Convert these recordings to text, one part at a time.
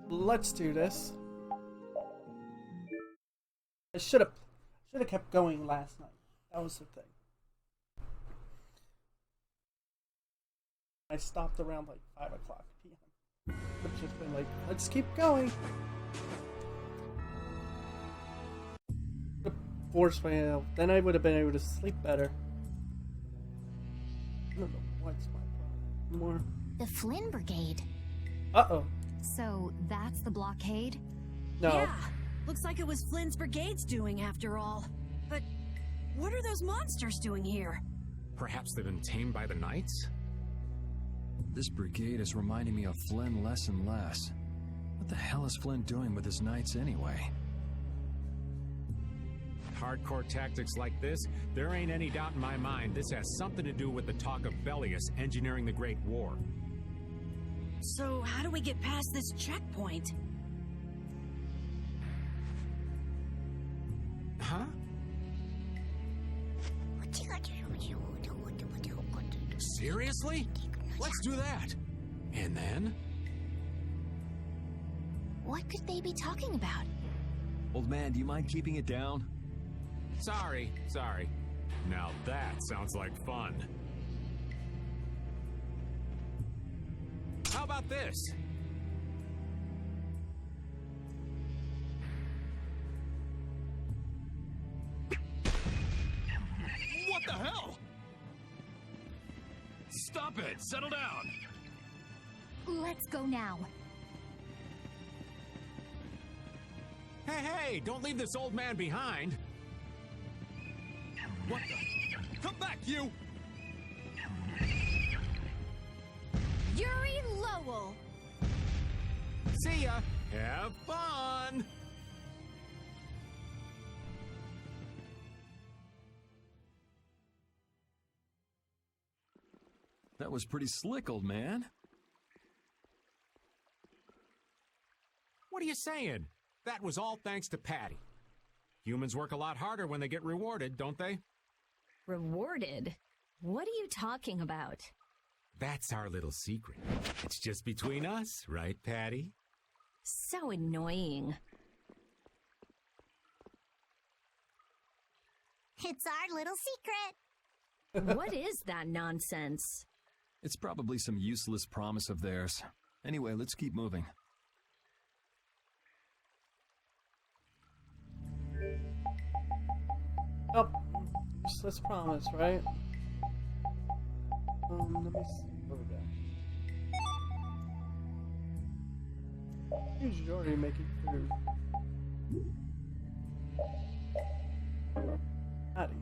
Let's do this. I should have kept going last night. That was the thing. I stopped around like 5 o'clock p.m. I've just been like, let's keep going. Force fail. Then I would have been able to sleep better. I don't know what's my problem anymore. The Flynn Brigade. Uh-oh. So that's the blockade? No. Yeah. Looks like it was Flynn's brigade's doing after all. But what are those monsters doing here? Perhaps they've been tamed by the Knights? This brigade is reminding me of Flynn less and less. What the hell is Flynn doing with his Knights anyway? Hardcore tactics like this, there ain't any doubt in my mind this has something to do with the talk of Bellius engineering the Great War. So how do we get past this checkpoint? Huh? Seriously? Let's do that. And then? What could they be talking about? Old man, do you mind keeping it down? Sorry. Now that sounds like fun. How about this? What the hell? Stop it! Settle down! Let's go now. Hey, don't leave this old man behind! What the? Come back, you! Yuri Lowell! See ya! Have fun! That was pretty slick, old man. What are you saying? That was all thanks to Patty. Humans work a lot harder when they get rewarded, don't they? Rewarded? What are you talking about? That's our little secret. It's just between us, right, Patty? So annoying. It's our little secret. What is that nonsense? It's probably some useless promise of theirs. Anyway, let's keep moving. Oh, useless promise, right? Let me see. Where we go? He's already making food. Patty.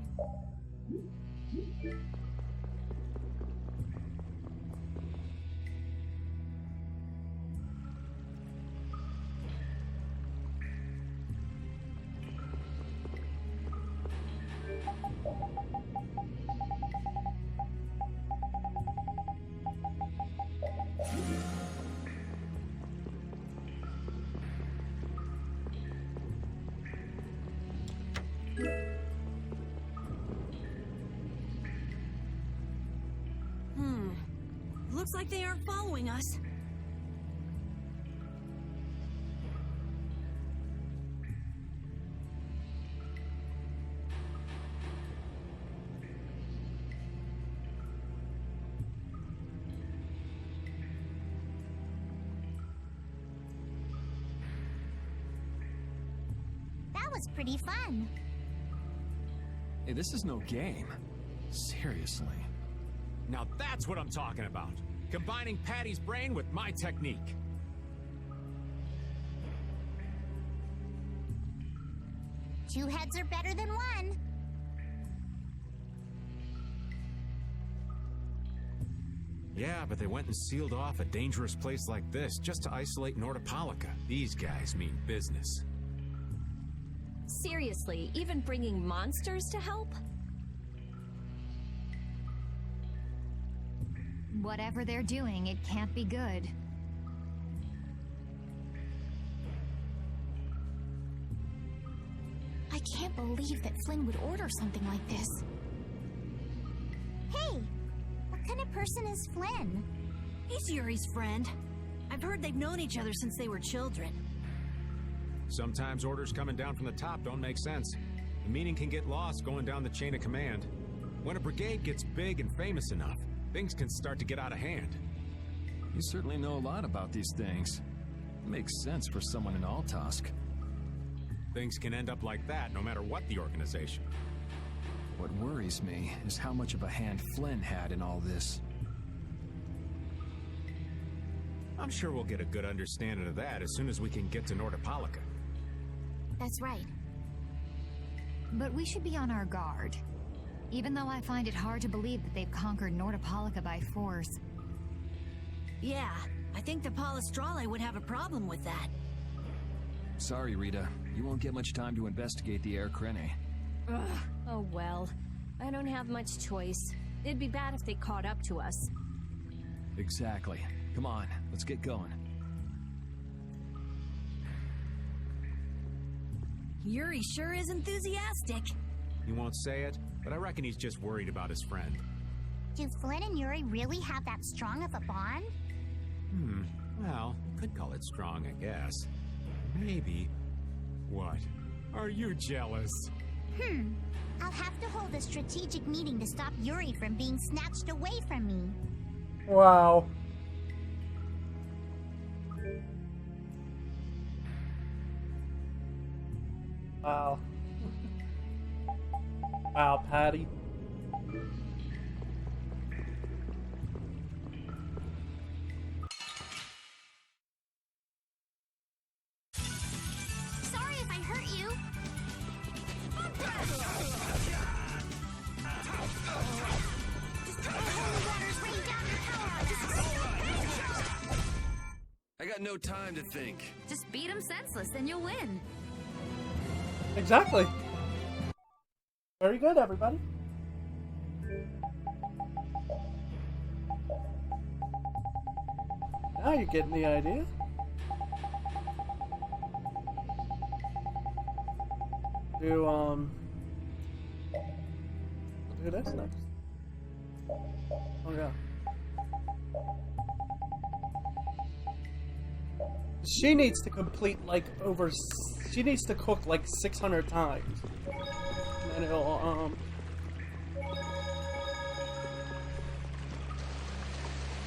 Looks like they aren't following us. That was pretty fun. Hey, this is no game. Seriously. Now that's what I'm talking about. Combining Patty's brain with my technique. Two heads are better than one. Yeah, but they went and sealed off a dangerous place like this just to isolate Nordopolica. These guys mean business. Seriously, even bringing monsters to help? Whatever they're doing, it can't be good. I can't believe that Flynn would order something like this. Hey! What kind of person is Flynn? He's Yuri's friend. I've heard they've known each other since they were children. Sometimes orders coming down from the top don't make sense. The meaning can get lost going down the chain of command. When a brigade gets big and famous enough, things can start to get out of hand. You certainly know a lot about these things. Makes sense for someone in Altosk. Things can end up like that no matter what the organization. What worries me is how much of a hand Flynn had in all this. I'm sure we'll get a good understanding of that as soon as we can get to Nordopolica. That's right. But we should be on our guard. Even though I find it hard to believe that they've conquered Nordopolica by force. Yeah, I think the Palestrale would have a problem with that. Sorry, Rita. You won't get much time to investigate the Air Krene. Ugh. Oh well. I don't have much choice. It'd be bad if they caught up to us. Exactly. Come on, let's get going. Yuri sure is enthusiastic. He won't say it, but I reckon he's just worried about his friend. Do Flynn and Yuri really have that strong of a bond? Well, you could call it strong, I guess. Maybe. What? Are you jealous? I'll have to hold a strategic meeting to stop Yuri from being snatched away from me. Wow. Wow. Wow, Patty. Sorry if I hurt you. Just the holy waters rain down your power. I got no time to think. Just beat them senseless and you'll win. Exactly. Very good, everybody. Now you're getting the idea. We'll do this next. Oh yeah. She needs to complete like she needs to cook like 600 times. And it'll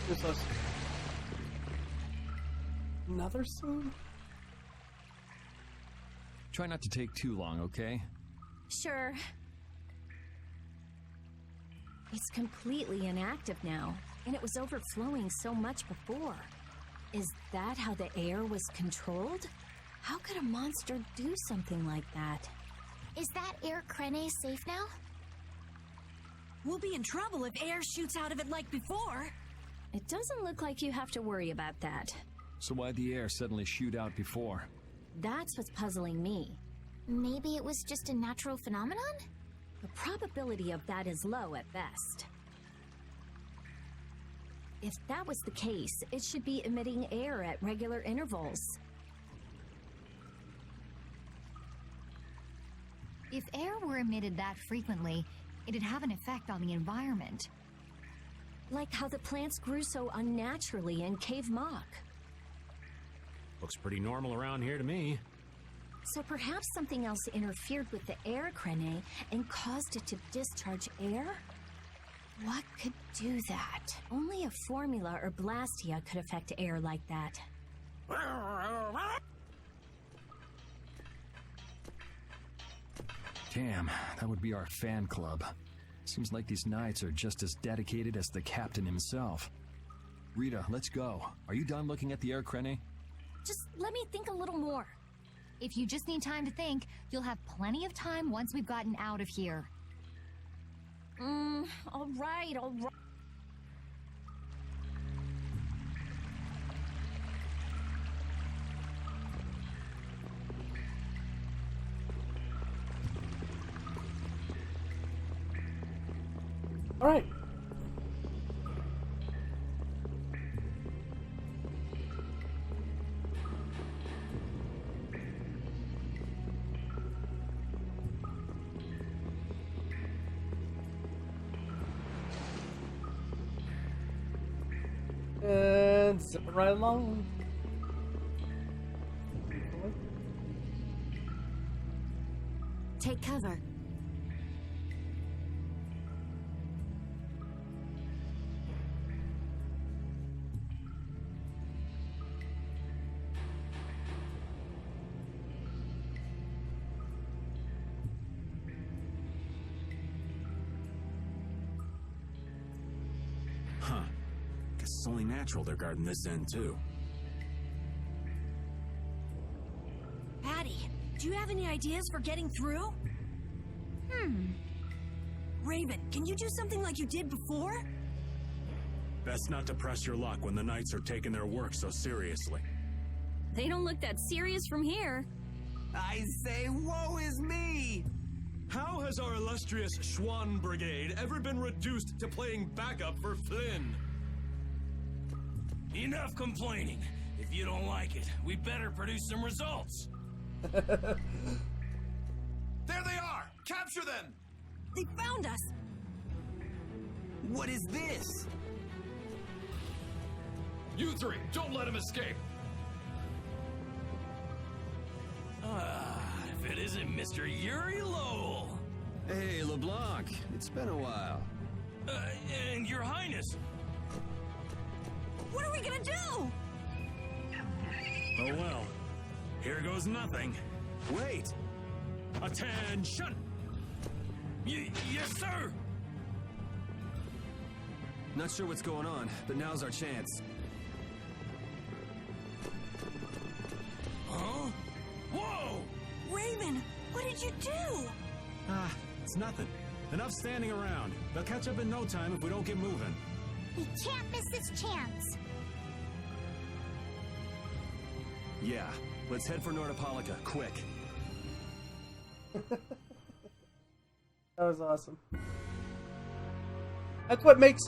gives us another scene. Try not to take too long, okay? Sure. It's completely inactive now, and it was overflowing so much before. Is that how the air was controlled? How could a monster do something like that? Is that Air Krene safe now? We'll be in trouble if air shoots out of it like before. It doesn't look like you have to worry about that. So why'd the air suddenly shoot out before? That's what's puzzling me. Maybe it was just a natural phenomenon? The probability of that is low at best. If that was the case, it should be emitting air at regular intervals. If air were emitted that frequently, it'd have an effect on the environment. Like how the plants grew so unnaturally in Cave Mock. Looks pretty normal around here to me. So perhaps something else interfered with the air Krene and caused it to discharge air? What could do that? Only a formula or blastia could affect air like that. Damn, that would be our fan club. Seems like these knights are just as dedicated as the captain himself. Rita, let's go. Are you done looking at the Air Krene? Just let me think a little more. If you just need time to think, you'll have plenty of time once we've gotten out of here. All right. All right. And zip it right along. take cover. Huh. Guess it's only natural they're guarding this end, too. Patty, do you have any ideas for getting through? Raven, can you do something like you did before? Best not to press your luck when the Knights are taking their work so seriously. They don't look that serious from here. I say, woe is me! How has our illustrious Schwann Brigade ever been reduced to playing backup for Flynn? Enough complaining. If you don't like it, we better produce some results. There they are! Capture them! They found us! What is this? You three, don't let him escape! If it isn't Mr. Yuri Lowell. Hey, LeBlanc. It's been a while. And Your Highness. What are we gonna do? Oh well. Here goes nothing. Wait! Attention! Yes, sir! Not sure what's going on, but now's our chance. Huh? Whoa! Raven, what did you do? It's nothing. Enough standing around. They'll catch up in no time if we don't get moving. We can't miss this chance. Yeah, let's head for Nordopolica, quick. That was awesome. That's what makes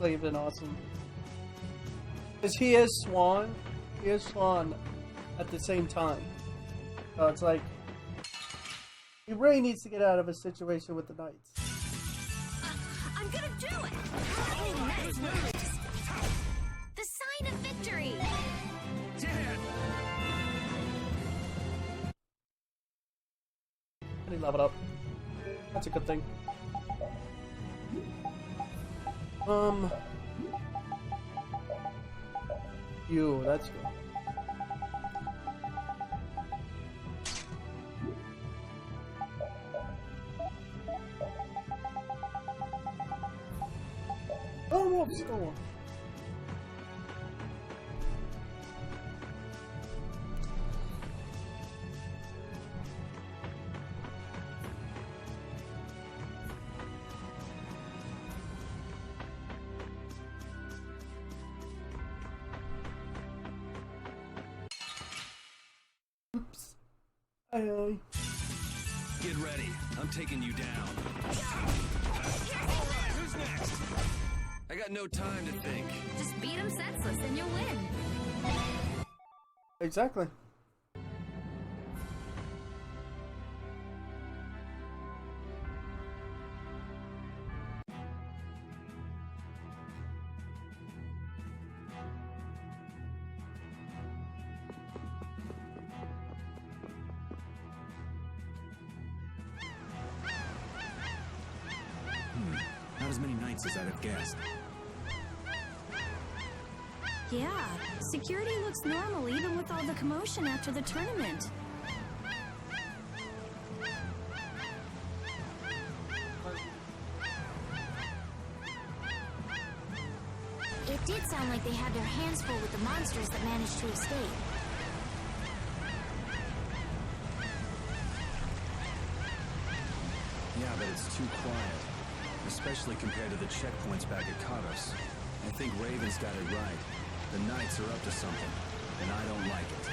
Raven awesome. Because he is Swan at the same time. So it's like he really needs to get out of a situation with the Knights. I'm gonna do it! Oh, nice moves. The sign of victory. And he leveled up. That's a good thing. That's good. Oh, whoops, oh. Oops. Aye. Get ready. I'm taking you down. Alright, who's next? I got no time to think. Just beat him senseless and you'll win. Exactly. Not as many Knights as I'd have guessed. Yeah, security looks normal even with all the commotion after the tournament. It did sound like they had their hands full with the monsters that managed to escape. Yeah, but it's too quiet. Especially compared to the checkpoints back at Katos. I think Raven's got it right. The Knights are up to something, and I don't like it.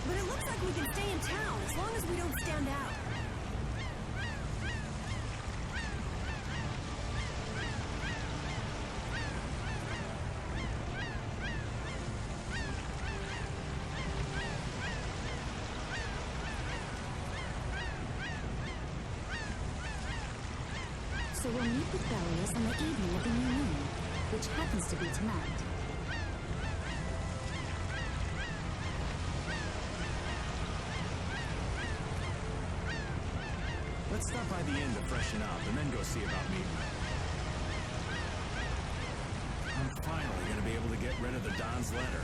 But it looks like we can stay in town as long as we don't stand out. So So we'll meet with Belius on the evening of the new moon, which happens to be tonight. Let's stop by the inn to freshen up and then go see about meeting. I'm finally gonna be able to get rid of the Don's letter.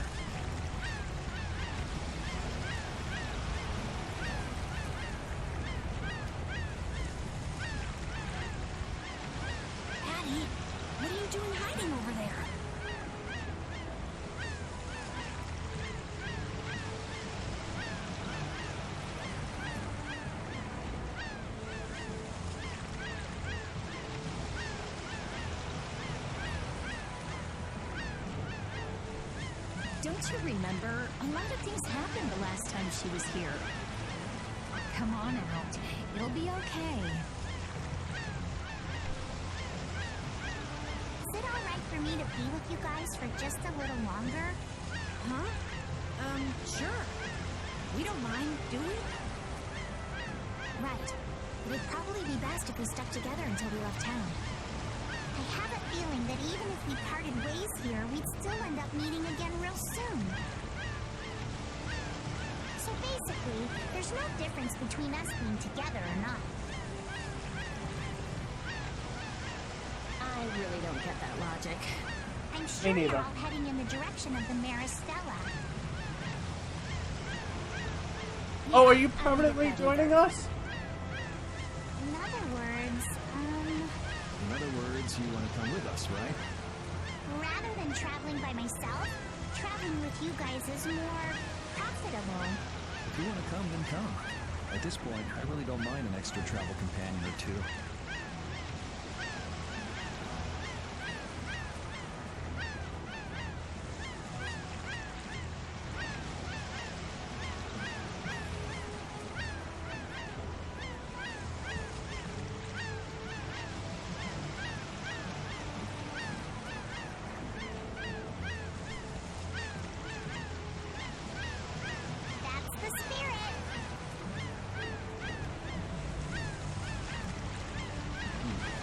Patty, what are you doing hiding over there? Don't you remember? A lot of things happened the last time she was here. Come on out. It'll be okay. Is it alright for me to be with you guys for just a little longer? Huh? Sure. We don't mind, do we? Right. It'd probably be best if we stuck together until we left town. I have a feeling that even if we parted ways here, we'd still end up meeting again real soon. So basically, there's no difference between us being together or not. I really don't get that logic. I'm sure Me you're neither. all heading in the direction of the Maristella. Oh, are you permanently joining us? In other words, In other words, you want to come with us, right? rather than traveling by myself, traveling with you guys is more profitable. If you want to come, then come. At this point, I really don't mind an extra travel companion or two. That's the spirit.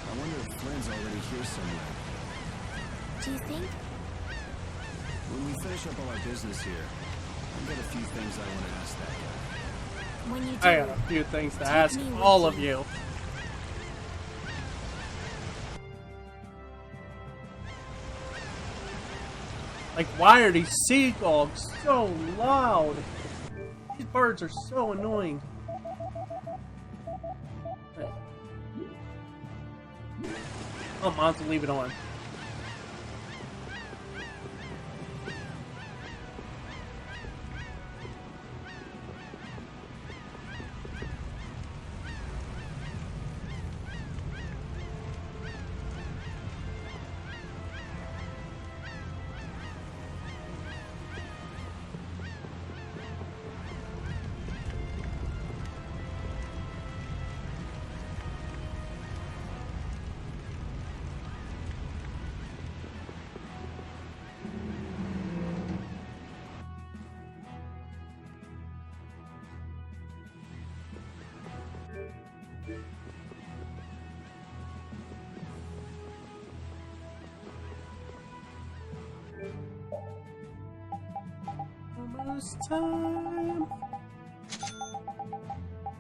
I wonder if Flynn's already here somewhere. Do you think? When we finish up all our business here, I've got a few things I want to ask that guy. When you do, I got a few things to Take ask me with all of you. you. Like, why are these seagulls so loud? These birds are so annoying. Oh, Mom, to leave it on. Almost time.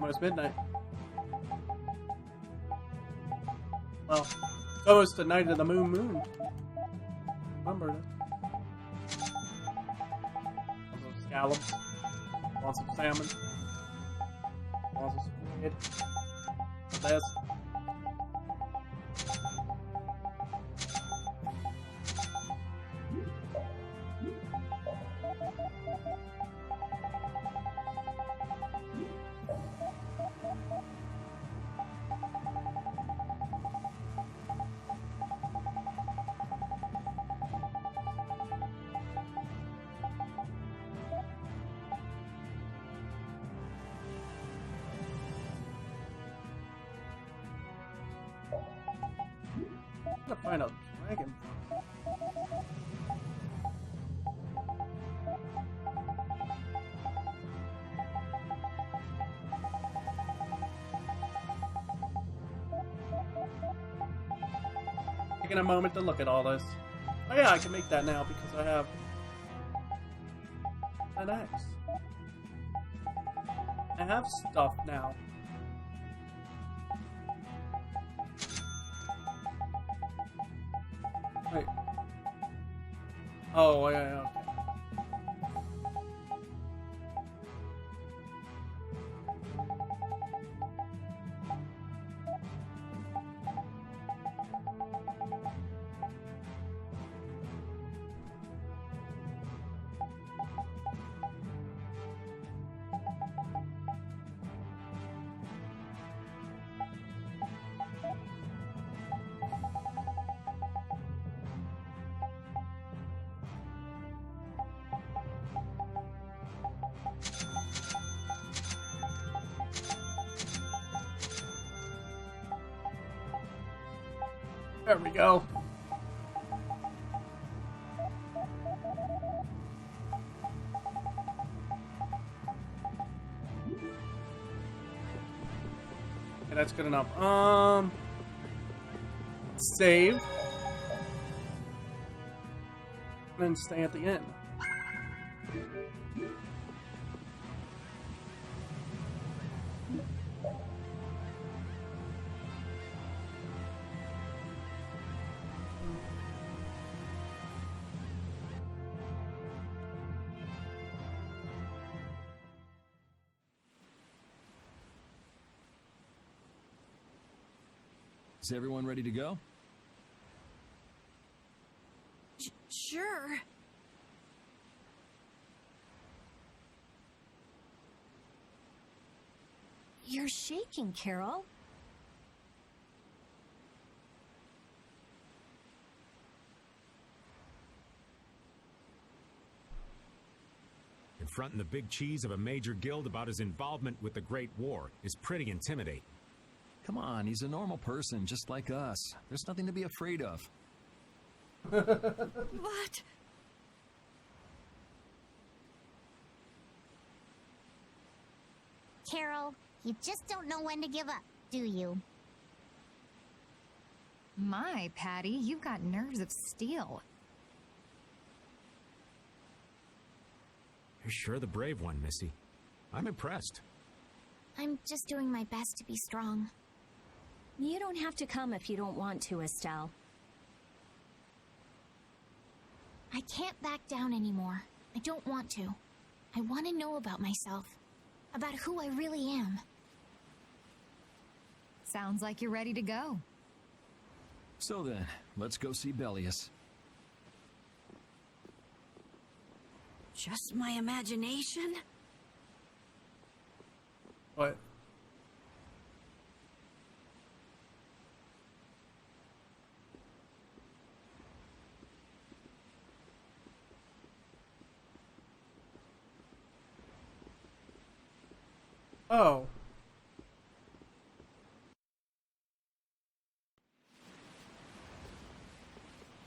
Almost midnight. Well, it's almost the night of the moon. Remember that. Want some scallops? Want some salmon? Want some squid? What's this? I'm gonna find a dragon. Taking a moment to look at all this. Oh yeah, I can make that now because I have an X. I have stuff now. Wait. Oh, yeah, okay. There we go. Okay, that's good enough. Save. And then stay at the end. Is everyone ready to go? Sure. You're shaking, Carol. Confronting the big cheese of a major guild about his involvement with the Great War is pretty intimidating. Come on, he's a normal person, just like us. There's nothing to be afraid of. What? Carol, you just don't know when to give up, do you? My, Patty, you've got nerves of steel. You're sure the brave one, Missy. I'm impressed. I'm just doing my best to be strong. You don't have to come if you don't want to, Estelle. I can't back down anymore. I don't want to. I want to know about myself. About who I really am. Sounds like you're ready to go. So then, let's go see Bellius. Just my imagination? What? Oh.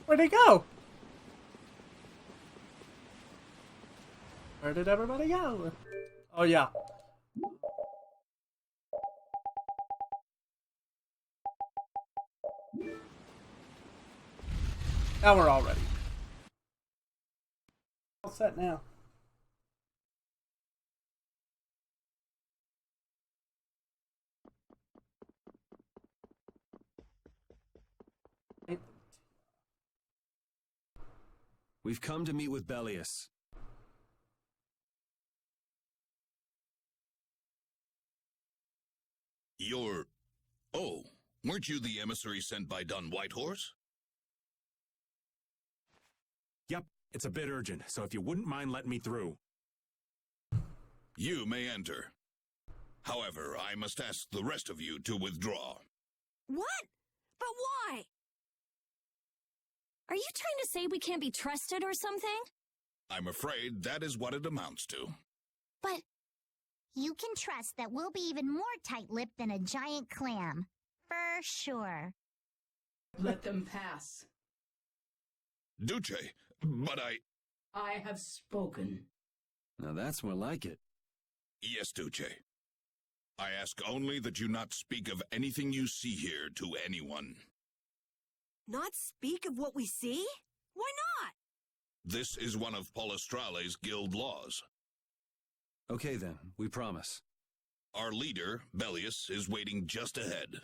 Where'd he go? Where did everybody go? Oh, yeah. Now we're all ready. All set now. We've come to meet with Bellius. You're... Oh, weren't you the emissary sent by Don Whitehorse? Yep, it's a bit urgent, so if you wouldn't mind letting me through. You may enter. However, I must ask the rest of you to withdraw. What? But why? Are you trying to say we can't be trusted or something? I'm afraid that is what it amounts to. But you can trust that we'll be even more tight-lipped than a giant clam. For sure. Let them pass. Duce, but I have spoken. Now that's more like it. Yes, Duce. I ask only that you not speak of anything you see here to anyone. Not speak of what we see? Why not? This is one of Polystrale's guild laws. Okay then, we promise. Our leader, Bellius, is waiting just ahead.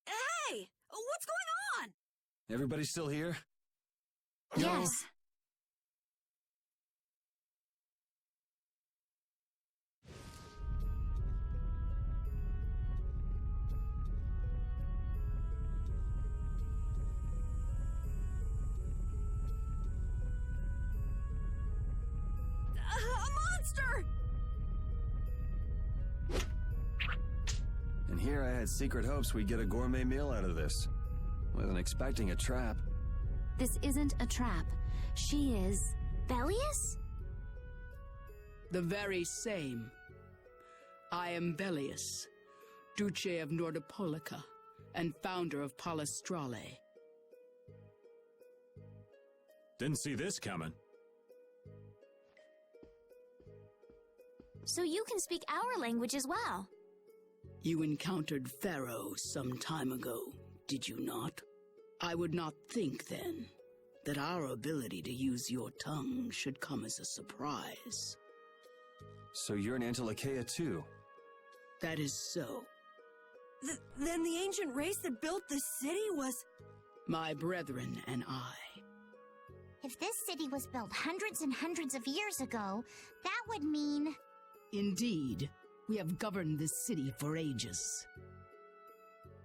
Hey! What's going on? Everybody still here? Yes. A monster! And here I had secret hopes we'd get a gourmet meal out of this. Wasn't expecting a trap. This isn't a trap. She is... Bellius? The very same. I am Bellius, Duce of Nordopolica, and founder of Polystrale. Didn't see this coming. So you can speak our language as well. You encountered Pharaoh some time ago, did you not? I would not think, then, that our ability to use your tongue should come as a surprise. So you're an Antilocheia too? That is so. Then the ancient race that built this city was... My brethren and I. If this city was built hundreds and hundreds of years ago, that would mean... Indeed, we have governed this city for ages.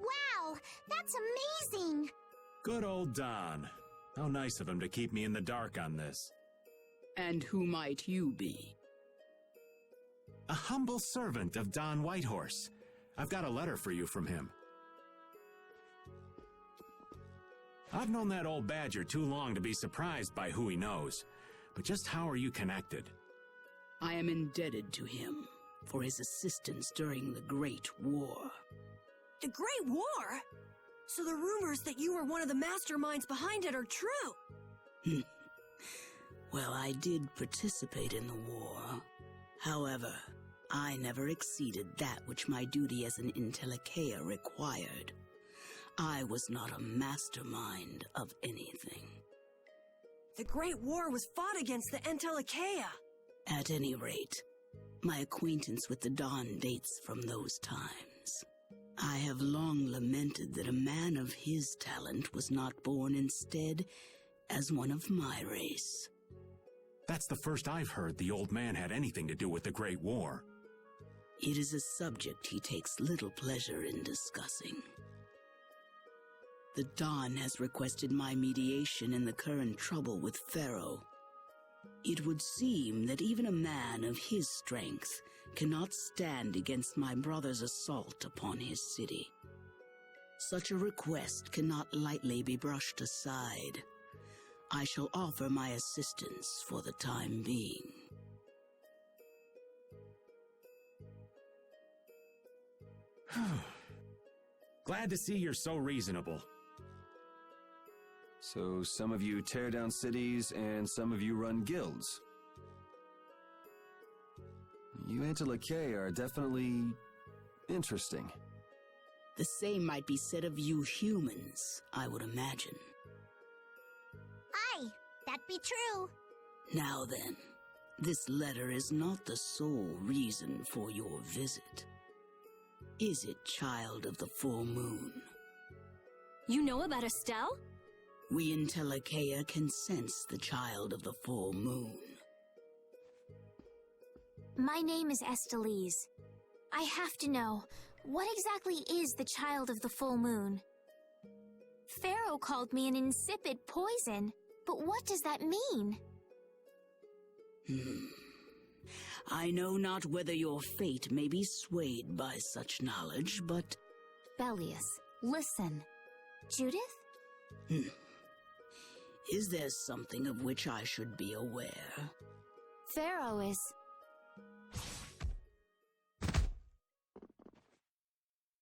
Wow, that's amazing! Good old Don. How nice of him to keep me in the dark on this. And who might you be? A humble servant of Don Whitehorse. I've got a letter for you from him. I've known that old badger too long to be surprised by who he knows. But just how are you connected? I am indebted to him for his assistance during the Great War. The Great War? So the rumors that you were one of the masterminds behind it are true? Well, I did participate in the war. However, I never exceeded that which my duty as an Intellicheia required. I was not a mastermind of anything. The Great War was fought against the Intellicheia. At any rate, my acquaintance with the Dawn dates from those times. I have long lamented that a man of his talent was not born instead as one of my race. That's the first I've heard the old man had anything to do with the Great War. It is a subject he takes little pleasure in discussing. The Dawn has requested my mediation in the current trouble with Pharaoh. It would seem that even a man of his strength cannot stand against my brother's assault upon his city. Such a request cannot lightly be brushed aside. I shall offer my assistance for the time being. Glad to see you're so reasonable. So some of you tear down cities and some of you run guilds. You Antilocheia are definitely interesting. The same might be said of you humans, I would imagine. Aye, that be true. Now then, this letter is not the sole reason for your visit. Is it, child of the full moon? You know about Estelle? We Intellicheia can sense the child of the full moon. My name is Estelise. I have to know, what exactly is the child of the full moon? Pharaoh called me an insipid poison, but what does that mean? I know not whether your fate may be swayed by such knowledge, but... Bellius, listen. Judith? Is there something of which I should be aware? Pharaoh is...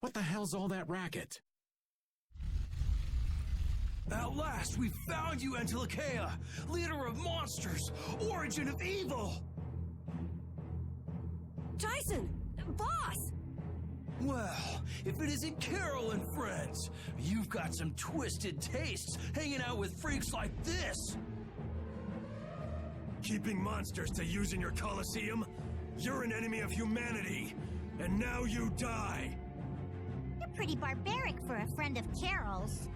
What the hell's all that racket? At last, we found you, Antilochea, leader of monsters, origin of evil! Tyson! Boss! Well, if it isn't Carol and friends, you've got some twisted tastes hanging out with freaks like this! Keeping monsters to use in your Colosseum? You're an enemy of humanity, and now you die! You're pretty barbaric for a friend of Carol's.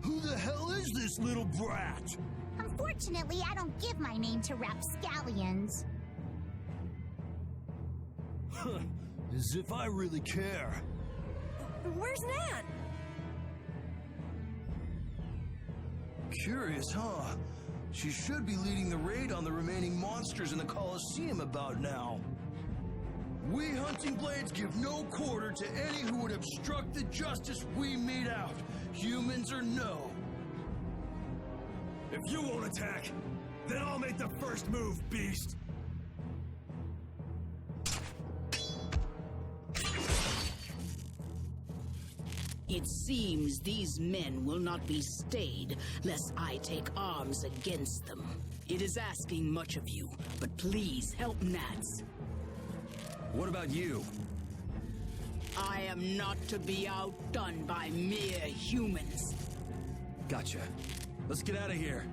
Who the hell is this little brat? Unfortunately, I don't give my name to rapscallions. As if I really care. Where's Nan? Curious, huh? She should be leading the raid on the remaining monsters in the Colosseum about now. We Hunting Blades give no quarter to any who would obstruct the justice we mete out, humans or no. If you won't attack, then I'll make the first move, beast! It seems these men will not be stayed, lest I take arms against them. It is asking much of you, but please help Nats. What about you? I am not to be outdone by mere humans. Gotcha. Let's get out of here.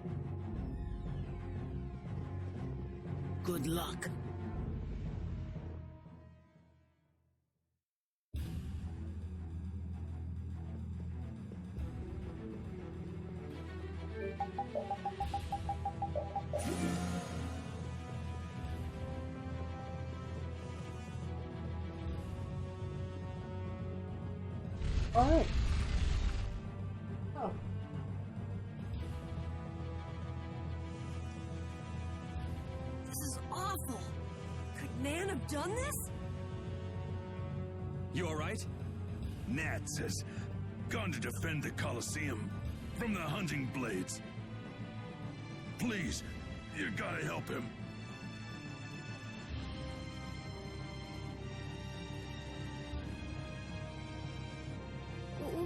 Good luck. Alright. Oh. This is awful. Could Nan have done this? You alright? Nats has gone to defend the Colosseum from the Hunting Blades. Please, you gotta help him.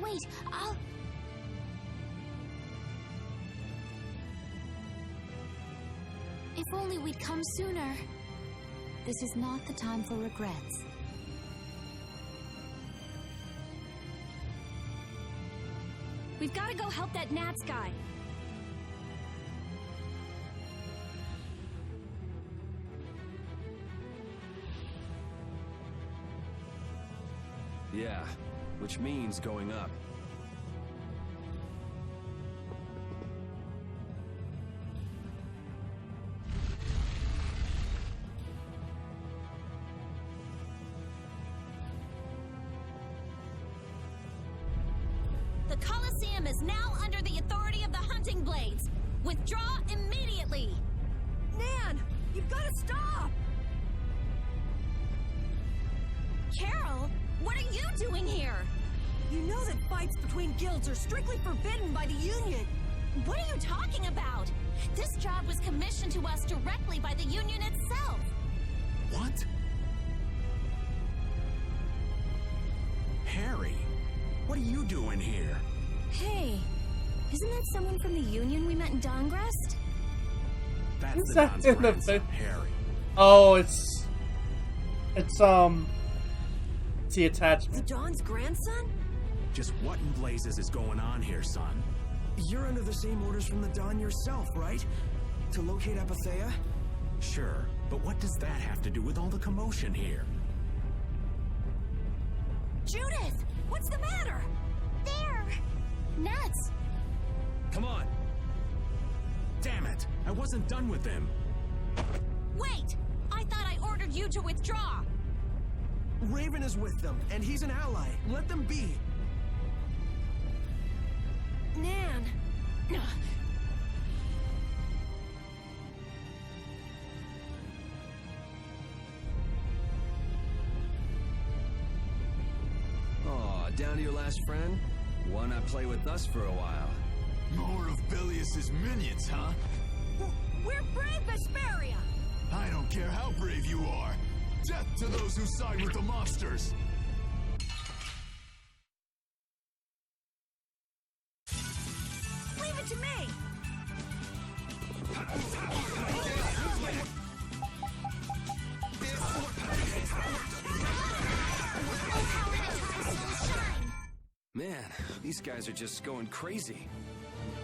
Wait, I'll... If only we'd come sooner. This is not the time for regrets. We've got to go help that Nats guy. Yeah, which means going up. The Colosseum is now under the authority of the Hunting Blades. Withdraw immediately. Nan, you've got to stop. Carol, what are you doing here? You know that fights between guilds are strictly forbidden by the Union. What are you talking about? This job was commissioned to us directly by the Union itself. What? Harry, what are you doing here? Hey, isn't that someone from the Union we met in Dongrest? That's the Don's grandson, Harry. Oh, it's the attachment. The Don's grandson? Just what in blazes is going on here, son? You're under the same orders from the Don yourself, right? To locate Apathea? Sure, but what does that have to do with all the commotion here? Judith, what's the matter? There! Nuts! Come on! Damn it! I wasn't done with them! Wait! I thought I ordered you to withdraw! Raven is with them, and he's an ally. Let them be. Nan! Aw, down to your last friend? Why not play with us for a while? More of Belius's minions, huh? We're brave Vesperia! I don't care how brave you are. Death to those who side with the monsters. Leave it to me! Man, these guys are just going crazy.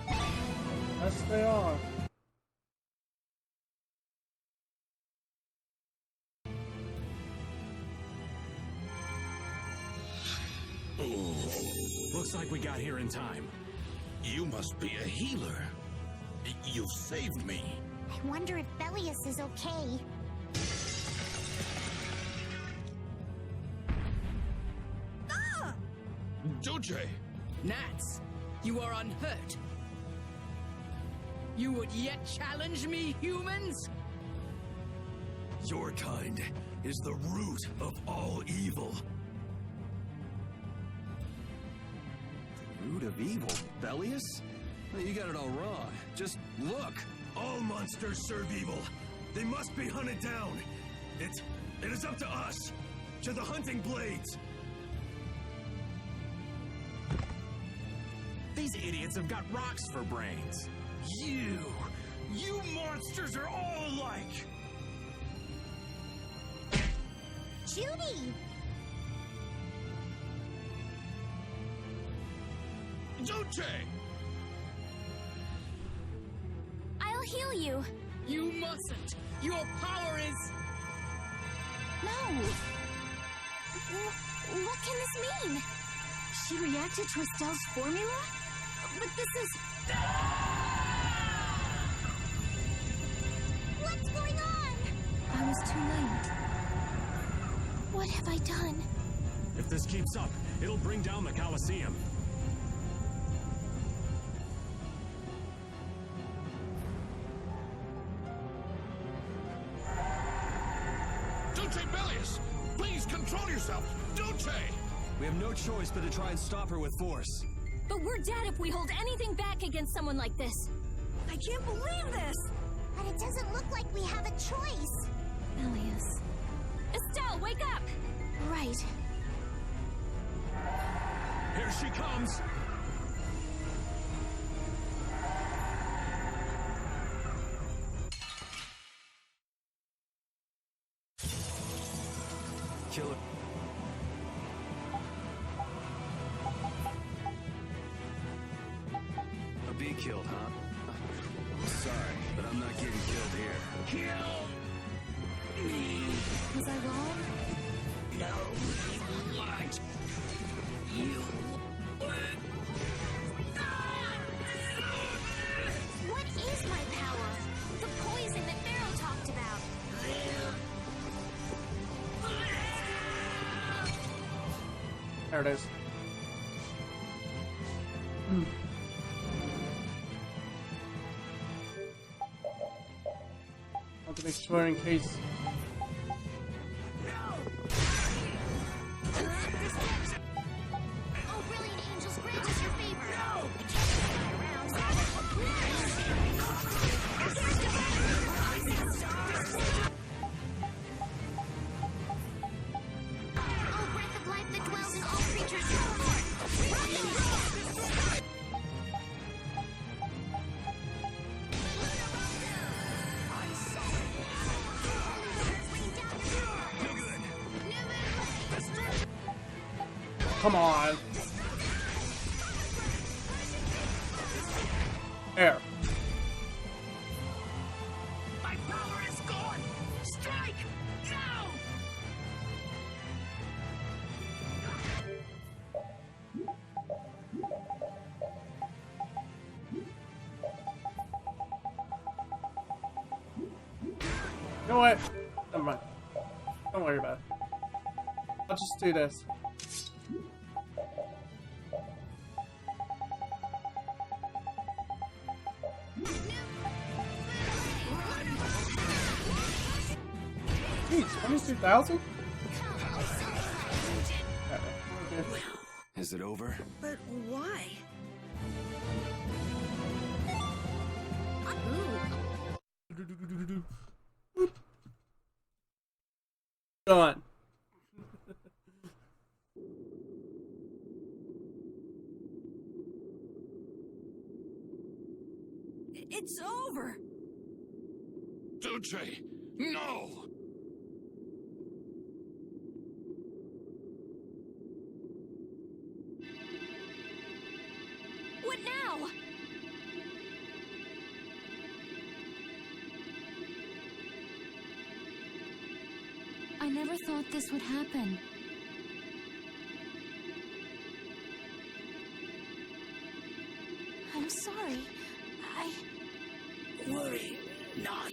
Yes, they are. Looks like we got here in time. You must be a healer. You've saved me. I wonder if Belius is okay. Doje! Nats, you are unhurt. You would yet challenge me, humans? Your kind is the root of all evil. The root of evil? Belius? You got it all wrong. Just look. All monsters serve evil. They must be hunted down. It is up to us. To the hunting blades. These idiots have got rocks for brains. You monsters are all alike. Judy! Doje! I'll heal you. You mustn't. Your power is... No. What can this mean? She reacted to Estelle's formula? But this is... What's going on? I was too late. What have I done? If this keeps up, it'll bring down the Colosseum. Doje Belius! Please control yourself! Doje! We have no choice but to try and stop her with force. But we're dead if we hold anything back against someone like this. I can't believe this! But it doesn't look like we have a choice. Belius. Estelle, wake up! Right. Here she comes! Kill her. Be killed, huh? Sorry, but I'm not getting killed here. Kill me! Was I wrong? No. What? You. What is my power? The poison that Pharaoh talked about. There it is. I want to make sure in case. Oh, brilliant angels, grant us your favor. I can't fly around. Oh, breath of life that dwells in all creatures. Rock and roll! Come on. Air. My power is gone! Strike! Now! You know what? Never mind. Don't worry about it. I'll just do this. Geez, 22,000? Is it over? But why? Gone. It's over. Duce, no! What now? I never thought this would happen. I'm sorry. Worry not.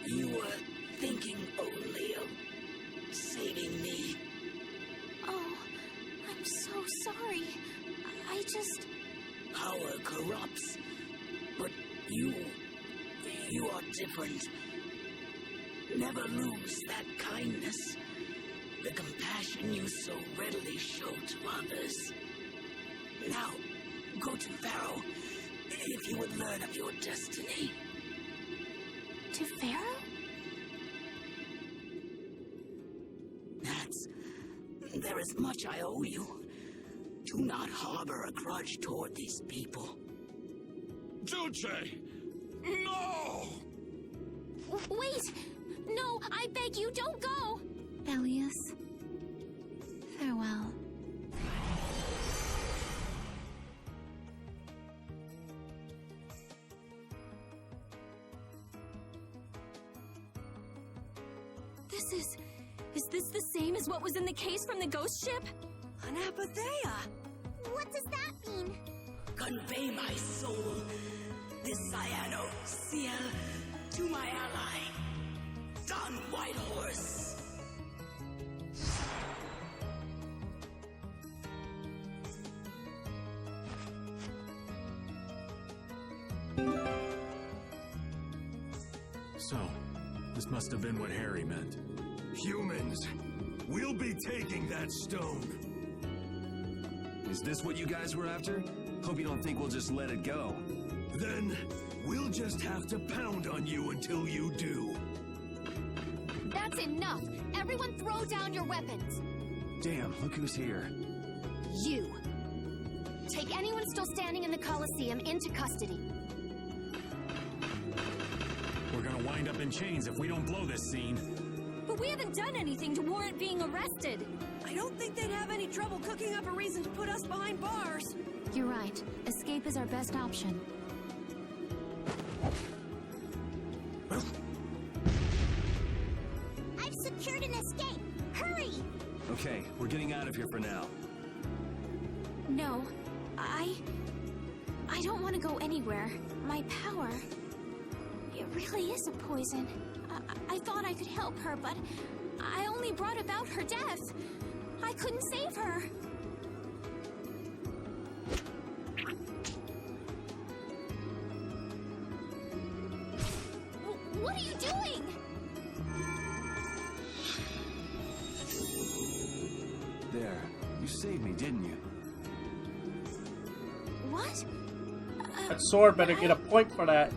You were thinking only of saving me. Oh, I'm so sorry. I just... Power corrupts, but you are different. Never lose that kindness, the compassion you so readily show to others. Now, go to Pharaoh, if you would learn of your destiny. To Pharaoh? There is much I owe you. Do not harbor a grudge toward these people. Duce! No! Wait! No, I beg you, don't go! Bellius, farewell. Is this the same as what was in the case from the ghost ship? Anapathea! What does that mean? Convey my soul, this cyano seal, to my ally, Don Whitehorse. So, this must have been what Harry meant. Humans, we'll be taking that stone. Is this what you guys were after? Hope you don't think we'll just let it go. Then, we'll just have to pound on you until you do. That's enough! Everyone throw down your weapons! Damn, look who's here. You! Take anyone still standing in the Colosseum into custody. We're gonna wind up in chains if we don't blow this scene. But we haven't done anything to warrant being arrested. I don't think they'd have any trouble cooking up a reason to put us behind bars. You're right. Escape is our best option. I've secured an escape. Hurry! Okay, we're getting out of here for now. No, I don't want to go anywhere. My power, it really is a poison. I thought I could help her, but I only brought about her death. I couldn't save her. What are you doing? There. You saved me, didn't you? What? That sword better get a point for that.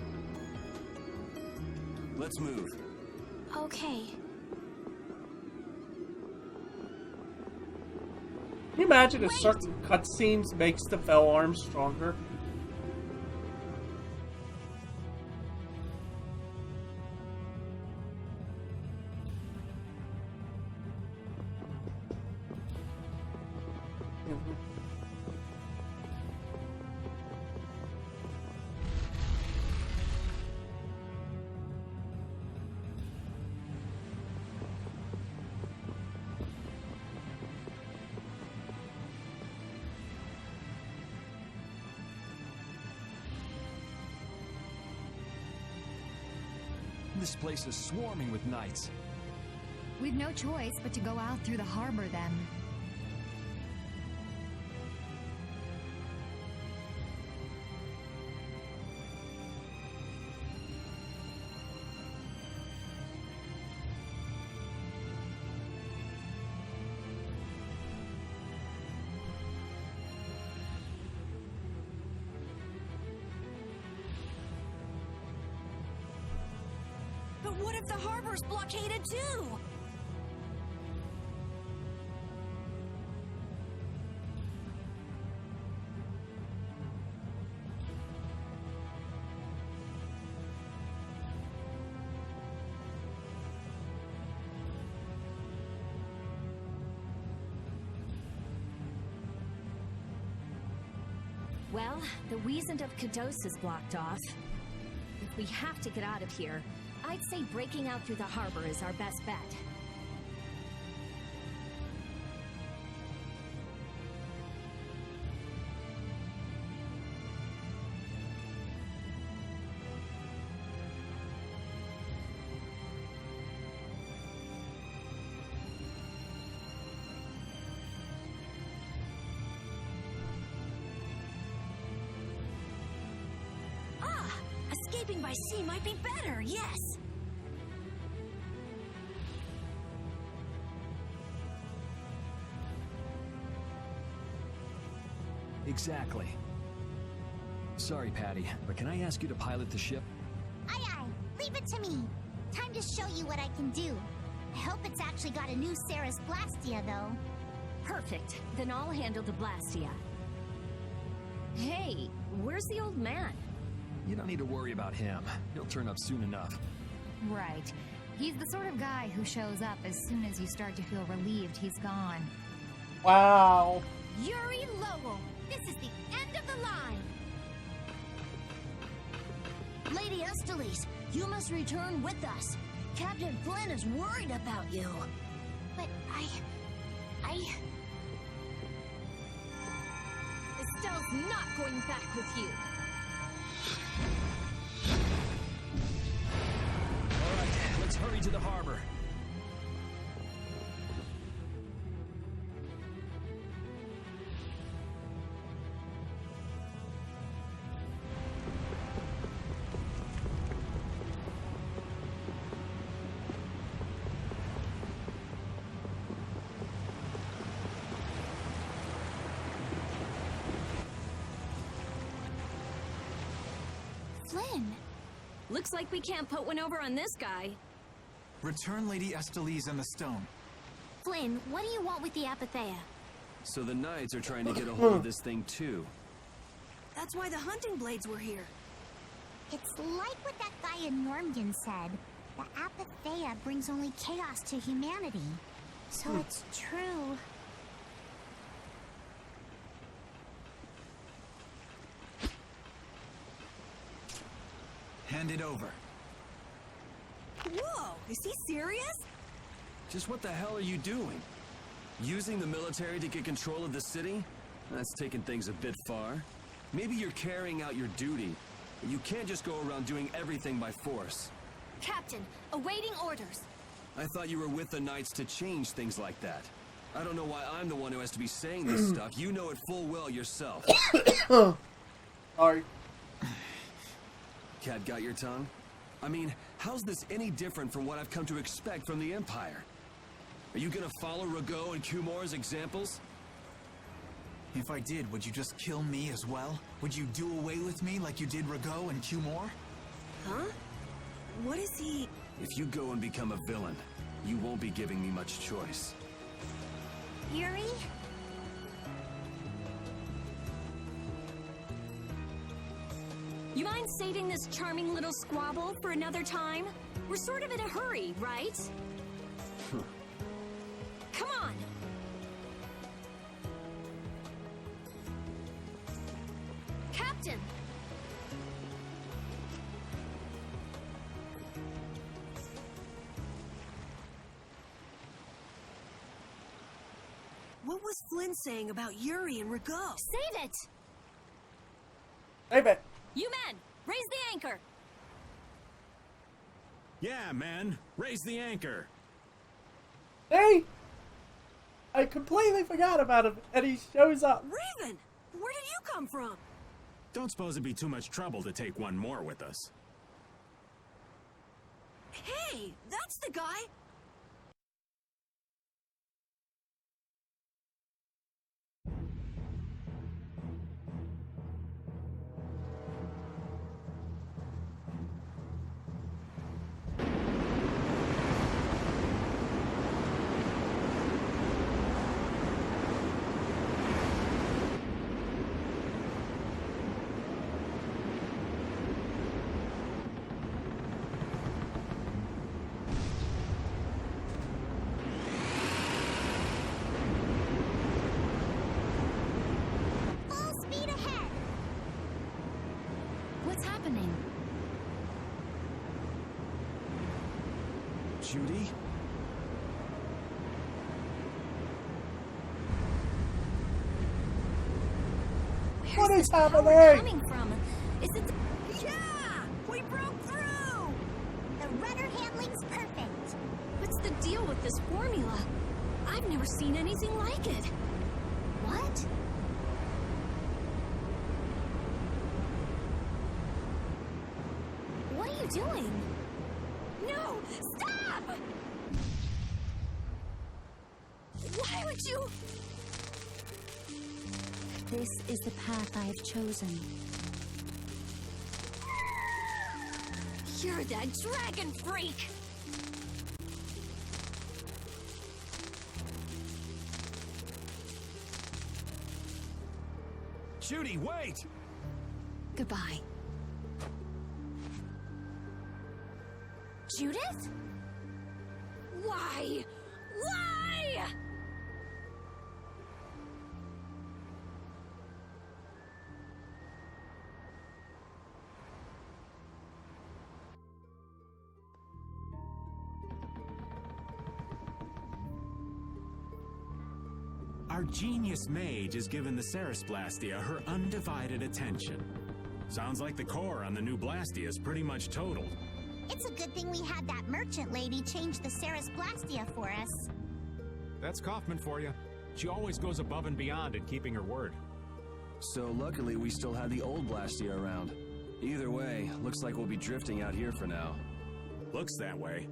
Let's move. Okay. Can you imagine if certain cutscenes makes the fell arm stronger? This place is swarming with knights. We've no choice but to go out through the harbor then. if the harbor's blockaded too? Well, the Wiesent of Kados is blocked off. If we have to get out of here, I'd say breaking out through the harbor is our best bet. Escaping by sea might be better, yes! Exactly. Sorry, Patty, but can I ask you to pilot the ship? Aye aye, leave it to me. Time to show you what I can do. I hope it's actually got a new Sarah's Blastia, though. Perfect. Then I'll handle the Blastia. Hey, where's the old man? You don't need to worry about him. He'll turn up soon enough. Right. He's the sort of guy who shows up as soon as you start to feel relieved he's gone. Wow. Yuri Lowell, this is the end of the line. Lady Estellise, you must return with us. Captain Flynn is worried about you. But Estelle's not going back with you. All right, let's hurry to the harbor. Flynn. Looks like we can't put one over on this guy. Return Lady Estellise and the stone. Flynn, what do you want with the Apatheia? So the Knights are trying to get a hold of this thing too. That's why the hunting blades were here. It's like what that guy in Normgan said. The Apatheia brings only chaos to humanity. So it's true. Hand it over. Whoa, is he serious? Just what the hell are you doing? Using the military to get control of the city? That's taking things a bit far. Maybe you're carrying out your duty, but you can't just go around doing everything by force. Captain, awaiting orders. I thought you were with the Knights to change things like that. I don't know why I'm the one who has to be saying this stuff. You know it full well yourself. Sorry. Cat got your tongue? I mean, how's this any different from what I've come to expect from the Empire? Are you gonna follow Rago and Kumor's examples? If I did, would you just kill me as well? Would you do away with me like you did Rago and Kumor? Huh? What is he... If you go and become a villain, you won't be giving me much choice. Yuri? You mind saving this charming little squabble for another time? We're sort of in a hurry, right? Come on! Captain! What was Flynn saying about Yuri and Rago? Save it! Save it! You men, raise the anchor! Yeah, man. Raise the anchor. Hey! I completely forgot about him, and he shows up. Raven! Where did you come from? Don't suppose it'd be too much trouble to take one more with us. Hey, that's the guy! Judy? What is Power happening? coming from? Is it? Yeah, we broke through. The rudder handling's perfect. What's the deal with this formula? I've never seen anything like it. What? What are you doing? No! Stop! Why would you? This is the path I have chosen. You're that dragon freak! Judy, wait! Goodbye. Judith? Why? Why? Our genius mage has given the Ceres Blastia her undivided attention. Sounds like the core on the new Blastia is pretty much totaled. It's a good thing we had that merchant lady change the Ceres Blastia for us. That's Kaufman for you. She always goes above and beyond in keeping her word. So luckily we still had the old Blastia around. Either way, looks like we'll be drifting out here for now. Looks that way.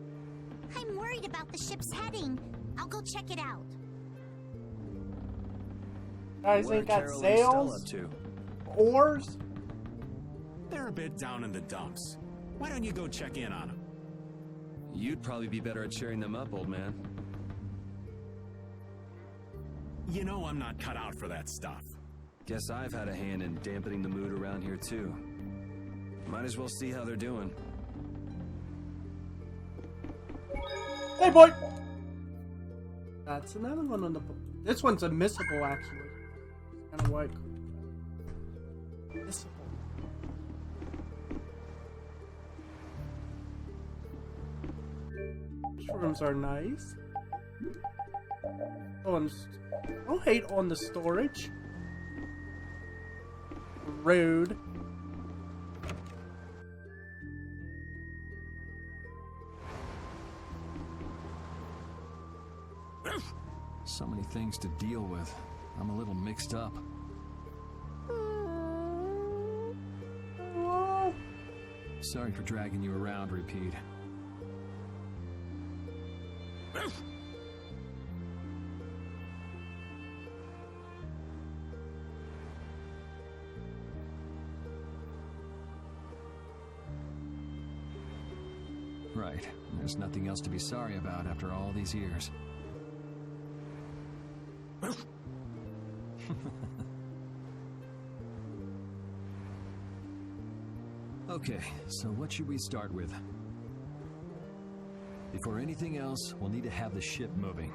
I'm worried about the ship's heading. I'll go check it out. Guys, What they are got Carol and Estelle sails, up to? oars. They're a bit down in the dumps. Why don't you go check in on them? You'd probably be better at cheering them up, old man. You know I'm not cut out for that stuff. Guess I've had a hand in dampening the mood around here too. Might as well see how they're doing. Hey, boy. That's another one on the book. This one's admissible, actually. Kind of like admissible. These rooms are nice. Don't hate on the storage. Rude. So many things to deal with. I'm a little mixed up. Sorry for dragging you around, Repeat. Right. There's nothing else to be sorry about after all these years. Okay, so what should we start with? Before anything else, we'll need to have the ship moving.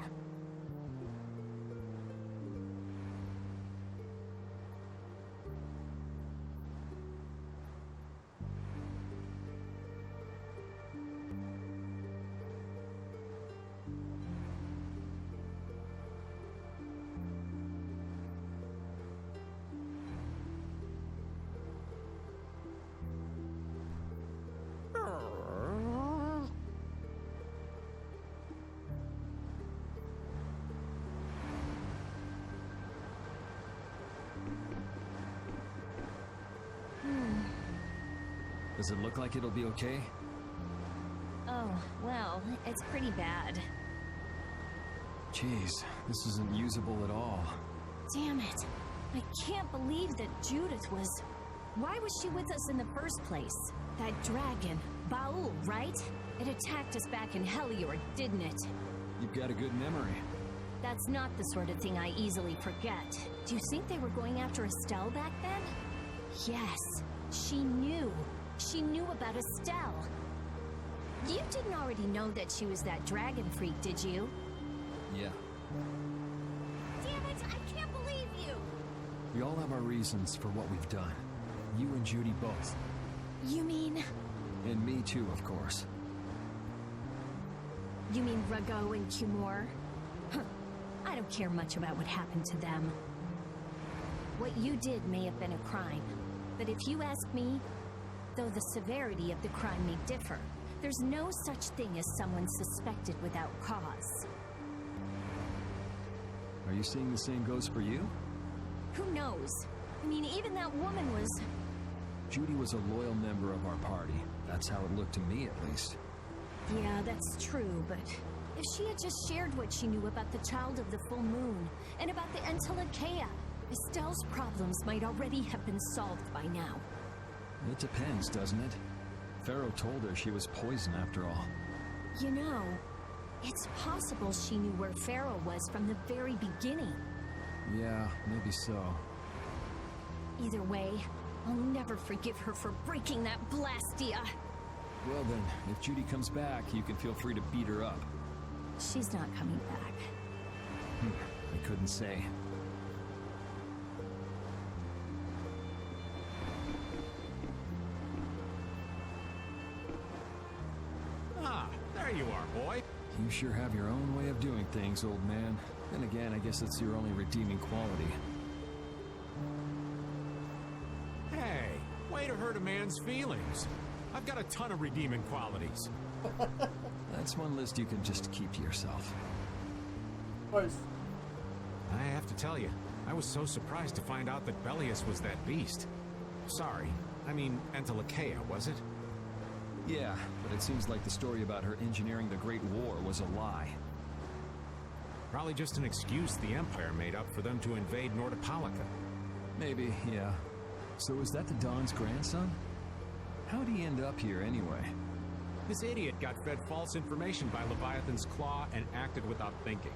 Does it look like it'll be okay? Oh, well, it's pretty bad. Jeez, this isn't usable at all. Damn it. I can't believe that Judith was... Why was she with us in the first place? That dragon, Baul, right? It attacked us back in Heliord, didn't it? You've got a good memory. That's not the sort of thing I easily forget. Do you think they were going after Estelle back then? Yes, she knew. She knew about Estelle. You didn't already know that she was that dragon freak, did you? Yeah. Damn it, I can't believe you! We all have our reasons for what we've done. You and Judy both. You mean... And me too, of course. You mean Rago and Cumor? Huh. I don't care much about what happened to them. What you did may have been a crime, but if you ask me, though the severity of the crime may differ, there's no such thing as someone suspected without cause. Are you seeing the same goes for you? Who knows? I mean, even that woman was... Judy was a loyal member of our party. That's how it looked to me, at least. Yeah, that's true, but if she had just shared what she knew about the Child of the Full Moon and about the Entelekea, Estelle's problems might already have been solved by now. It depends, doesn't it? Pharaoh told her she was poison after all. You know, it's possible she knew where Pharaoh was from the very beginning. Yeah, maybe so. Either way, I'll never forgive her for breaking that Blastia. Well then, if Judy comes back, you can feel free to beat her up. She's not coming back. I couldn't say. Ah, there you are, boy. You sure have your own way of doing things, old man. Then again, I guess it's your only redeeming quality. Hey, way to hurt a man's feelings. I've got a ton of redeeming qualities. That's one list you can just keep to yourself. Of course. I have to tell you, I was so surprised to find out that Bellius was that beast. Sorry, I mean Entelekea, was it? Yeah, but it seems like the story about her engineering the Great War was a lie. Probably just an excuse the Empire made up for them to invade Nordopolica. Maybe, yeah. So is that the Don's grandson? How'd he end up here anyway? This idiot got fed false information by Leviathan's Claw and acted without thinking.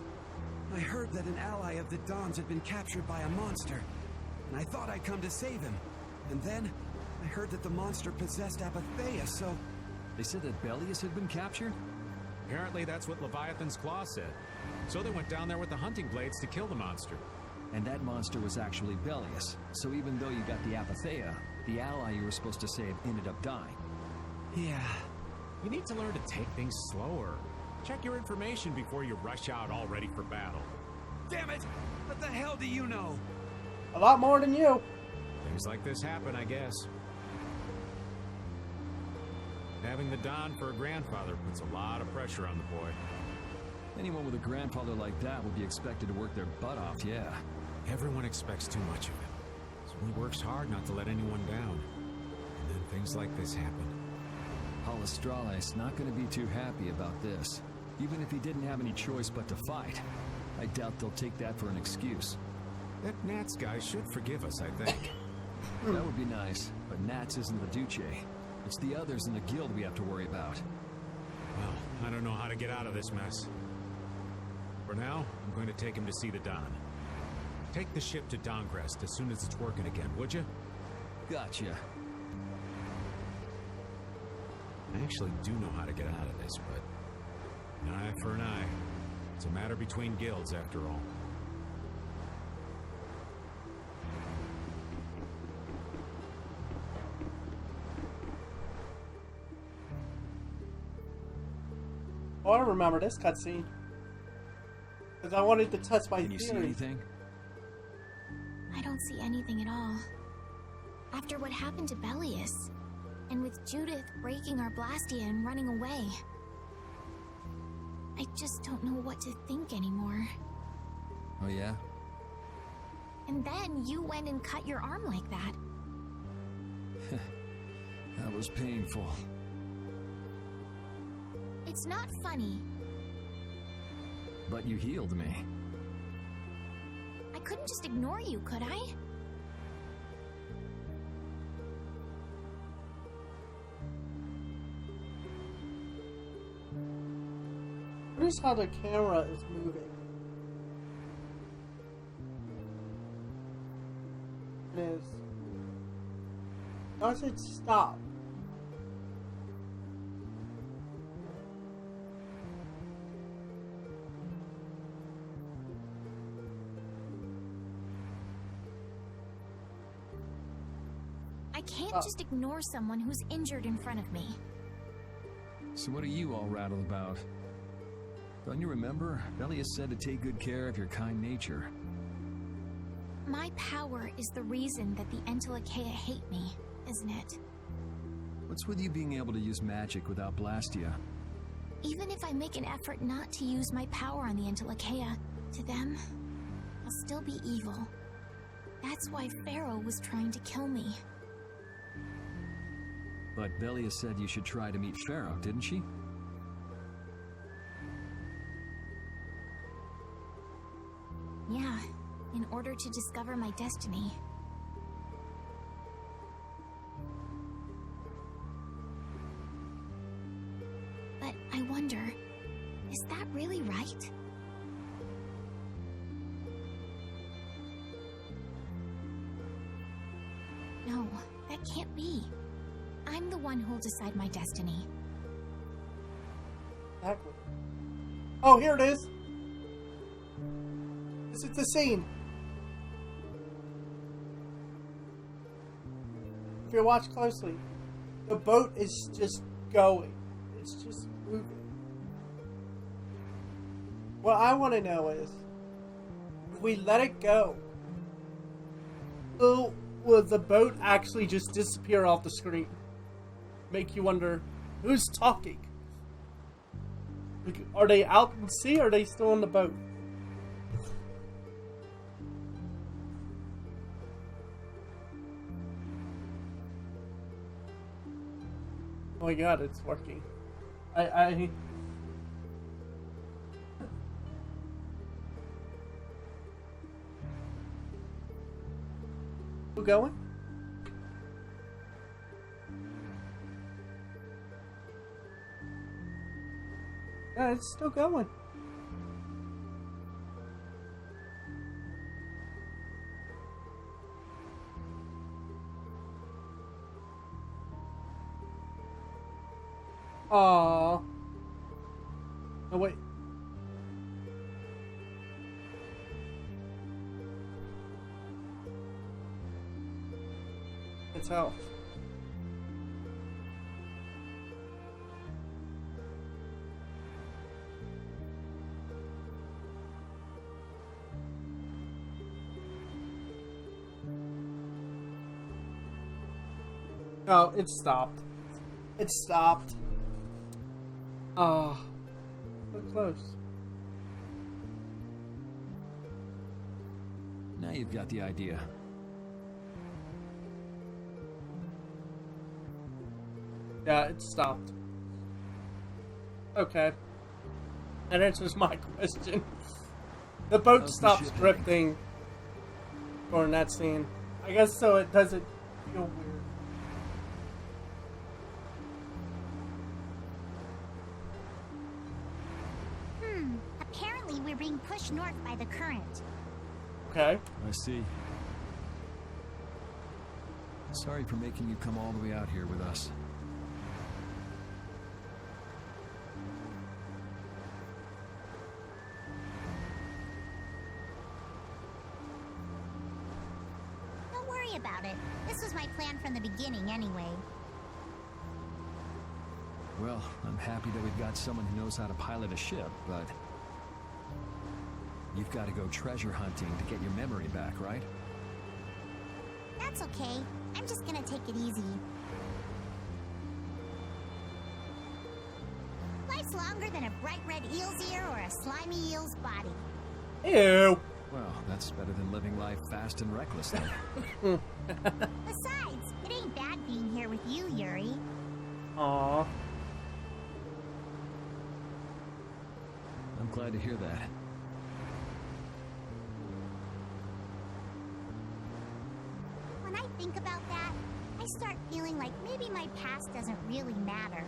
I heard that an ally of the Dons had been captured by a monster, and I thought I'd come to save him. And then, I heard that the monster possessed Apatheia, so... They said that Bellius had been captured? Apparently that's what Leviathan's Claw said. So they went down there with the hunting blades to kill the monster. And that monster was actually Bellius. So even though you got the Apatheia, the ally you were supposed to save ended up dying. Yeah. You need to learn to take things slower. Check your information before you rush out all ready for battle. Damn it! What the hell do you know? A lot more than you. Things like this happen, I guess. Having the Don for a grandfather puts a lot of pressure on the boy. Anyone with a grandfather like that would be expected to work their butt off, yeah. Everyone expects too much of him. So he works hard not to let anyone down. And then things like this happen. Palestrale's not going to be too happy about this. Even if he didn't have any choice but to fight. I doubt they'll take that for an excuse. That Nats guy should forgive us, I think. That would be nice, but Nats isn't the Duce. It's the others in the guild we have to worry about. Well, I don't know how to get out of this mess. For now, I'm going to take him to see the Don. Take the ship to Dongrest as soon as it's working again, would you? Gotcha. I actually do know how to get out of this, but an eye for an eye. It's a matter between guilds, after all. Oh, I remember this cutscene. Because I wanted to test my Can you see anything? I don't see anything at all. After what happened to Bellius, and with Judith breaking our Blastia and running away, I just don't know what to think anymore. Oh yeah? And then you went and cut your arm like that. That was painful. It's not funny. But you healed me. I couldn't just ignore you, could I? Notice how the camera is moving. It is. Does it stop? I can't just ignore someone who's injured in front of me. So what are you all rattled about? Don't you remember? Belia said to take good care of your kind nature. My power is the reason that the Entelekea hate me, isn't it? What's with you being able to use magic without Blastia? Even if I make an effort not to use my power on the Entelekea, to them, I'll still be evil. That's why Pharaoh was trying to kill me. But Belia said you should try to meet Pharaoh, didn't she? Yeah, in order to discover my destiny. But I wonder, is that really right? No, that can't be. I'm the one who'll decide my destiny. Exactly. Oh, here it is. This is the scene. If you watch closely, the boat is just going. It's just moving. What I want to know is, if we let it go, will the boat actually just disappear off the screen? Make you wonder, who's talking? Are they out in sea or are they still on the boat? Oh my god, it's working. We're going? Yeah, it's still going. Aww. Oh, wait. It's out. Oh, it stopped. It stopped. Oh, so close. Now you've got the idea. Yeah, it stopped. Okay. That answers my question. The boat stops drifting during that scene. I guess so it doesn't feel weird. Apparently we're being pushed north by the current. Okay. I see. Sorry for making you come all the way out here with us. Don't worry about it. This was my plan from the beginning anyway. Well, I'm happy that we've got someone who knows how to pilot a ship, but you've got to go treasure hunting to get your memory back, right? That's okay. I'm just gonna take it easy. Life's longer than a bright red eel's ear or a slimy eel's body. Ew. Well, that's better than living life fast and recklessly. Besides, it ain't bad being here with you, Yuri. Aww. I'm glad to hear that. When I think about that, I start feeling like maybe my past doesn't really matter.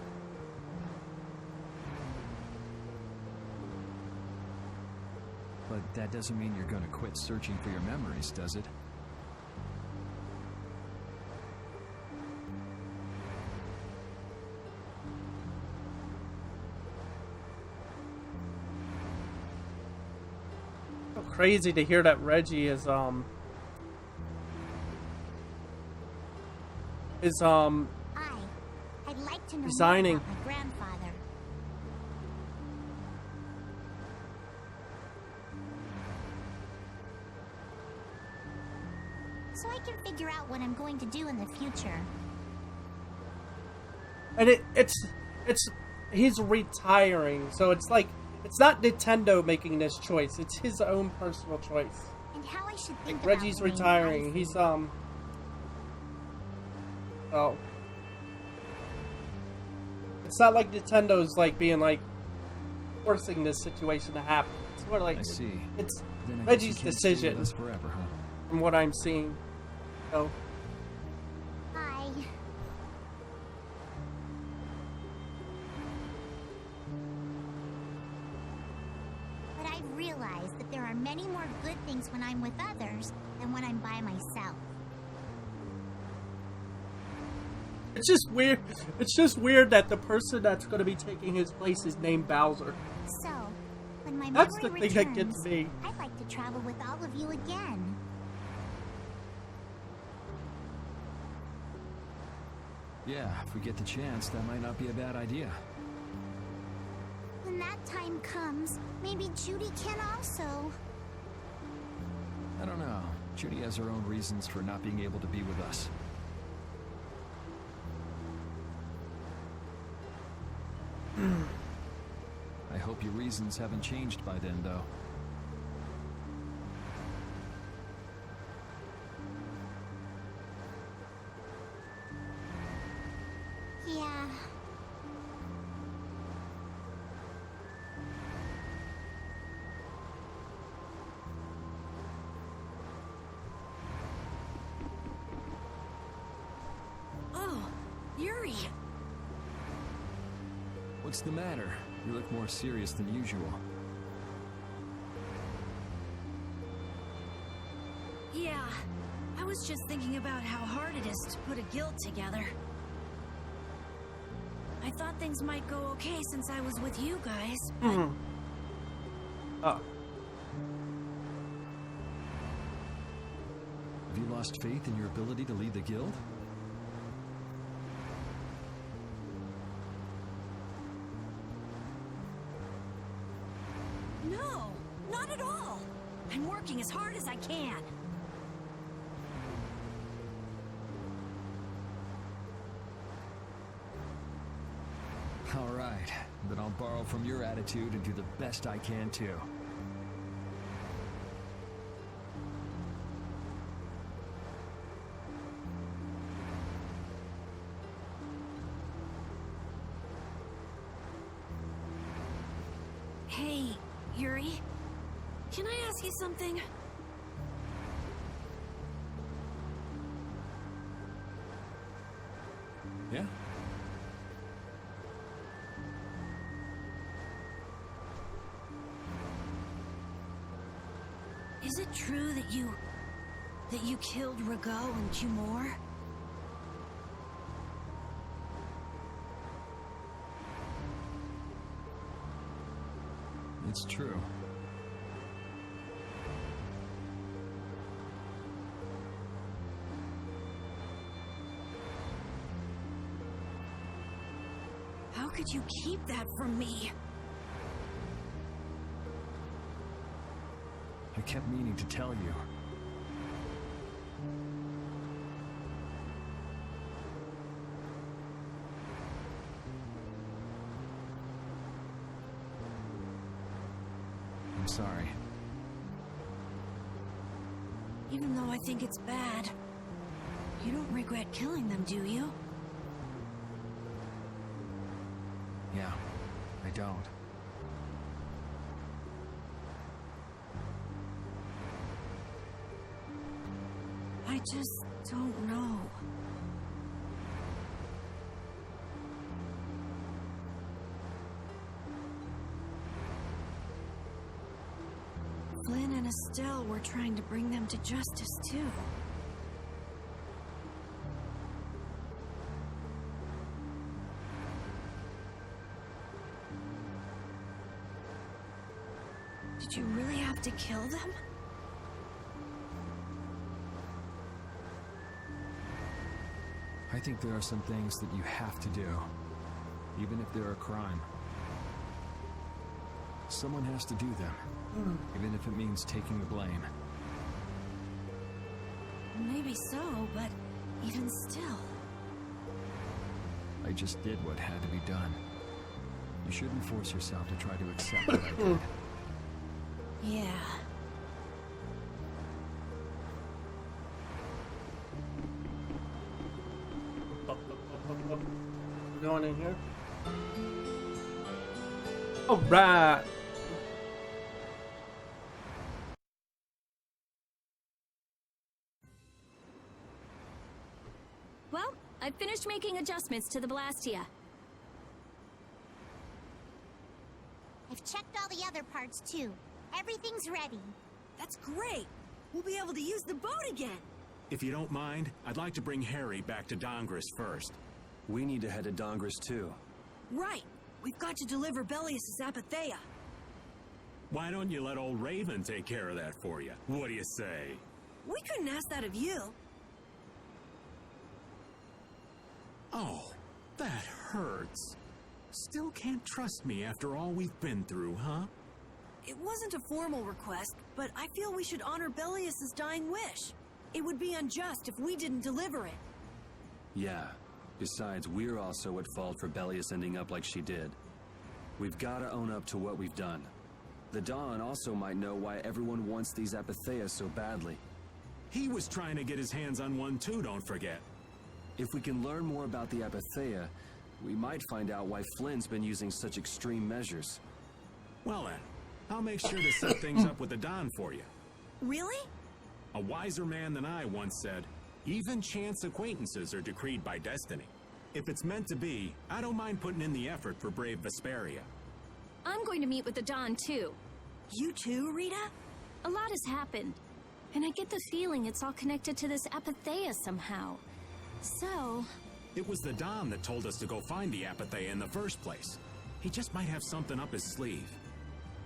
But that doesn't mean you're going to quit searching for your memories, does it? So crazy to hear that Reggie is I'd like to know resigning. more about my grandfather. so I can figure out what I'm going to do in the future. And he's retiring, so it's like, it's not Nintendo making this choice, it's his own personal choice. And how I should think Like, about Reggie's playing retiring, wisely. he's, oh. It's not like Nintendo's, like, being, like, forcing this situation to happen. It's more like, I see. It's Then I guess Reggie's you can't stay with decision, us forever, huh? from what I'm seeing. So, Bye. But I've realized that there are many more good things when I'm with others than when I'm by myself. it's just weird that the person that's going to be taking his place is named Bowser. So, when my That's memory the thing that returns, gets me. I'd like to travel with all of you again. Yeah, if we get the chance, that might not be a bad idea. When that time comes, maybe Judy can also. I don't know. Judy has her own reasons for not being able to be with us. I hope your reasons haven't changed by then, though. Yeah. Oh, Yuri. What's the matter? You look more serious than usual. Yeah, I was just thinking about how hard it is to put a guild together. I thought things might go okay since I was with you guys, but Oh. Have you lost faith in your ability to lead the guild? no, not at all. I'm working as hard as I can. All right, then I'll borrow from your attitude and do the best I can too. Hey, Yuri. Can I ask you something? Yeah? Is it true that you killed Rago and Cumor? It's true. How could you keep that from me? I kept meaning to tell you. I'm sorry. Even though I think it's bad, you don't regret killing them, do you? Yeah, I don't. I just don't know. Flynn and Estelle were trying to bring them to justice, too. Did you really have to kill them? I think there are some things that you have to do, even if they're a crime. Someone has to do them, even if it means taking the blame. Maybe so, but even still. I just did what had to be done. You shouldn't force yourself to try to accept what I did. Yeah. We're going in here. All right. Well, I finished making adjustments to the Blastia. I've checked all the other parts too. Everything's ready. That's great. We'll be able to use the boat again. If you don't mind, I'd like to bring Harry back to Dongris first. We need to head to Dongris too. Right. We've got to deliver Belius' Apatheia. Why don't you let old Raven take care of that for you? What do you say? We couldn't ask that of you. Oh, that hurts. Still can't trust me after all we've been through, huh? It wasn't a formal request, but I feel we should honor Belius' dying wish. It would be unjust if we didn't deliver it. Yeah. Besides, we're also at fault for Belius ending up like she did. We've got to own up to what we've done. The Dawn also might know why everyone wants these Apatheias so badly. He was trying to get his hands on one too, don't forget. If we can learn more about the Apatheia, we might find out why Flynn's been using such extreme measures. Well then, I'll make sure to set things up with the Don for you. Really? A wiser man than I once said, even chance acquaintances are decreed by destiny. If it's meant to be, I don't mind putting in the effort for brave Vesperia. I'm going to meet with the Don too. You too, Rita? A lot has happened, and I get the feeling it's all connected to this Apatheia somehow. So... It was the Don that told us to go find the Apatheia in the first place. He just might have something up his sleeve.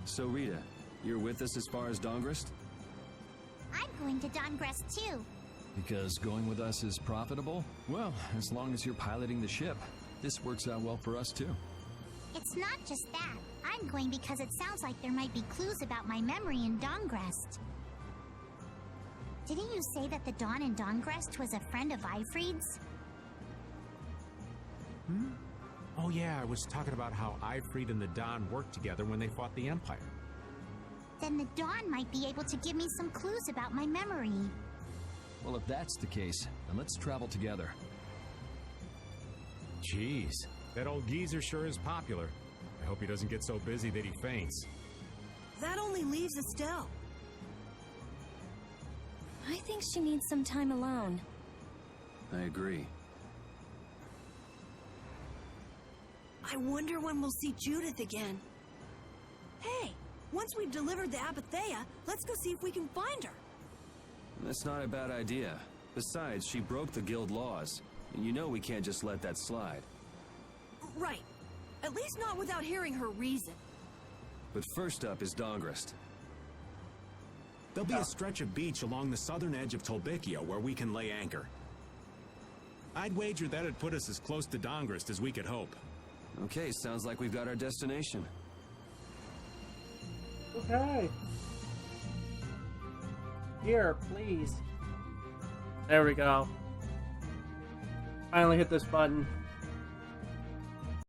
So Rita, you're with us as far as Dongris? I'm going to Dongris too. Because going with us is profitable? Well, as long as you're piloting the ship. This works out well for us too. It's not just that. I'm going because it sounds like there might be clues about my memory in Dongris. Didn't you say that the Dawn in Dongris was a friend of Eifried's? Hmm? Oh yeah, I was talking about how Eifried and the Don worked together when they fought the Empire. Then the Dawn might be able to give me some clues about my memory. Well, if that's the case, then let's travel together. Jeez, that old geezer sure is popular. I hope he doesn't get so busy that he faints. That only leaves Estelle. I think she needs some time alone. I agree. I wonder when we'll see Judith again. Hey, once we've delivered the Apatheia, let's go see if we can find her. That's not a bad idea. Besides, she broke the guild laws, and you know we can't just let that slide. Right. At least not without hearing her reason. But first up is Dongris. There'll be a stretch of beach along the southern edge of Tolbikia where we can lay anchor. I'd wager that'd put us as close to Dongris as we could hope. Okay, sounds like we've got our destination. Okay. Here, please. There we go. Finally hit this button.